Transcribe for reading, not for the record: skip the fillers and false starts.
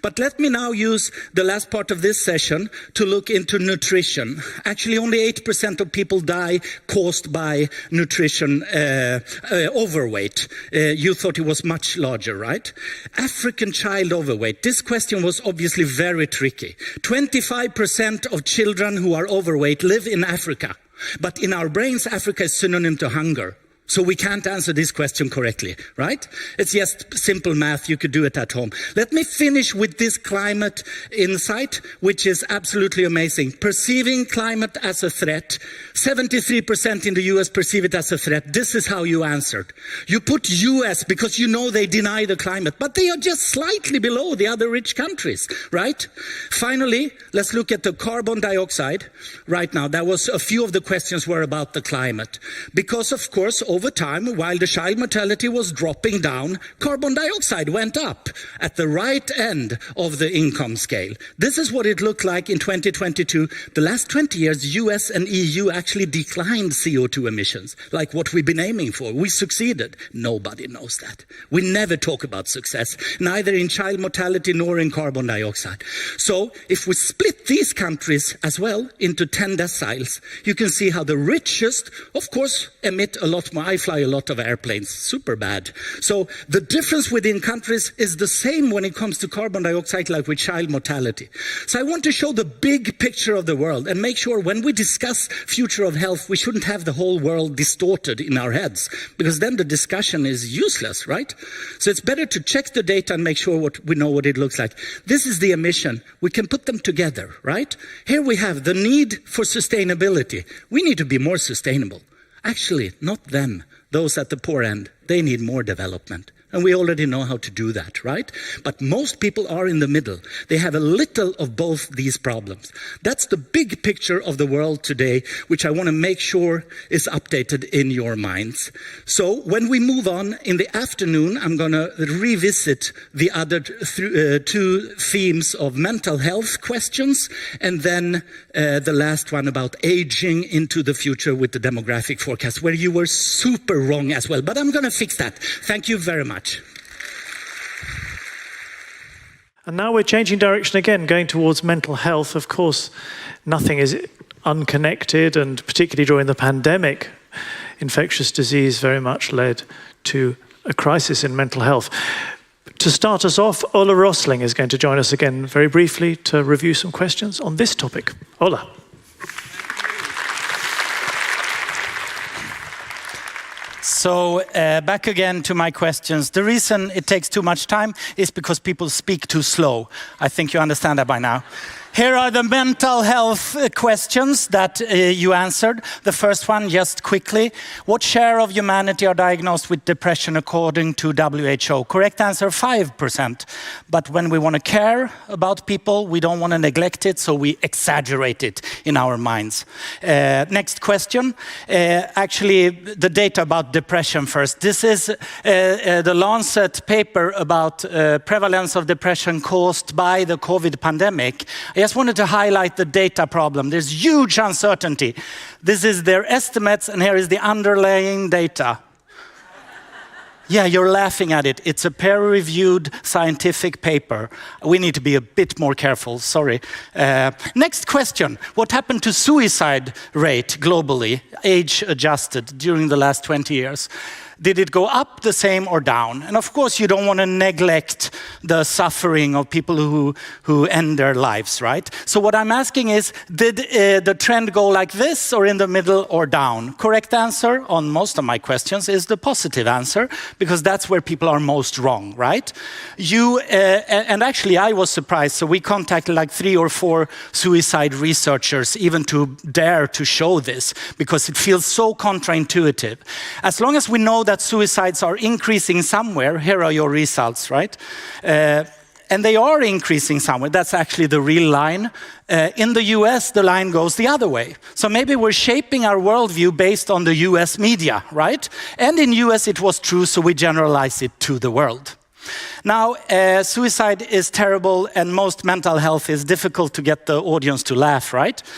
But let me now use the last part of this session to look into nutrition. Actually, only 8% of people die caused by nutrition overweight. You thought it was much larger, right? African child overweight. This question was obviously very tricky. 25% of children who are overweight live in Africa. But in our brains, Africa is synonym to hunger. So we can't answer this question correctly, right? It's just simple math. You could do it at home. Let me finish with this climate insight, which is absolutely amazing. Perceiving climate as a threat. 73% in the US perceive it as a threat. This is how you answered. You put US because you know they deny the climate, but they are just slightly below the other rich countries, right? Finally, let's look at the carbon dioxide right now. That was a few of the questions were about the climate. Because of course, over time, while the child mortality was dropping down, carbon dioxide went up at the right end of the income scale. This is what it looked like in 2022. The last 20 years, US and EU actually declined CO2 emissions, like what we've been aiming for. We succeeded. Nobody knows that. We never talk about success, neither in child mortality nor in carbon dioxide. So if we split these countries as well into 10 deciles, you can see how the richest, of course, emit a lot more. I fly a lot of airplanes, super bad. So the difference within countries is the same when it comes to carbon dioxide, like with child mortality. So I want to show the big picture of the world and make sure when we discuss future of health, we shouldn't have the whole world distorted in our heads, because then the discussion is useless, right? So it's better to check the data and make sure we know what it looks like. This is the emission. We can put them together, right? Here we have the need for sustainability. We need to be more sustainable. Actually, not them. Those at the poor end, they need more development. And we already know how to do that, right? But most people are in the middle. They have a little of both these problems. That's the big picture of the world today, which I want to make sure is updated in your minds. So when we move on in the afternoon, I'm going to revisit the other two themes of mental health questions, and then the last one about aging into the future with the demographic forecast, where you were super wrong as well. But I'm going to fix that. Thank you very much. And now we're changing direction again, going towards mental health. Of course, nothing is unconnected, and particularly during the pandemic, infectious disease very much led to a crisis in mental health. To start us off, Ola Rosling is going to join us again very briefly to review some questions on this topic. Ola. So back again to my questions. The reason it takes too much time is because people speak too slow. I think you understand that by now. Here are the mental health questions that you answered. The first one, just quickly. What share of humanity are diagnosed with depression according to WHO? Correct answer, 5%. But when we want to care about people, we don't want to neglect it, so we exaggerate it in our minds. Next question. Actually, the data about depression first. This is the Lancet paper about prevalence of depression caused by the COVID pandemic. I just wanted to highlight the data problem. There's huge uncertainty. This is their estimates, and here is the underlying data. Yeah, you're laughing at it. It's a peer-reviewed scientific paper. We need to be a bit more careful, sorry. Next question. What happened to suicide rate globally, age-adjusted, during the last 20 years? Did it go up the same or down? And of course, you don't want to neglect the suffering of people who end their lives, right? So what I'm asking is, did the trend go like this, or in the middle, or down? Correct answer on most of my questions is the positive answer, because that's where people are most wrong, right? And actually, I was surprised. So we contacted like 3 or 4 suicide researchers, even to dare to show this, because it feels so counterintuitive. As long as we know that suicides are increasing somewhere, here are your results, right? And they are increasing somewhere. That's actually the real line. In the US, the line goes the other way. So maybe we're shaping our worldview based on the US media, right? And in US it was true, so we generalize it to the world. Now, suicide is terrible, and most mental health is difficult to get the audience to laugh, right?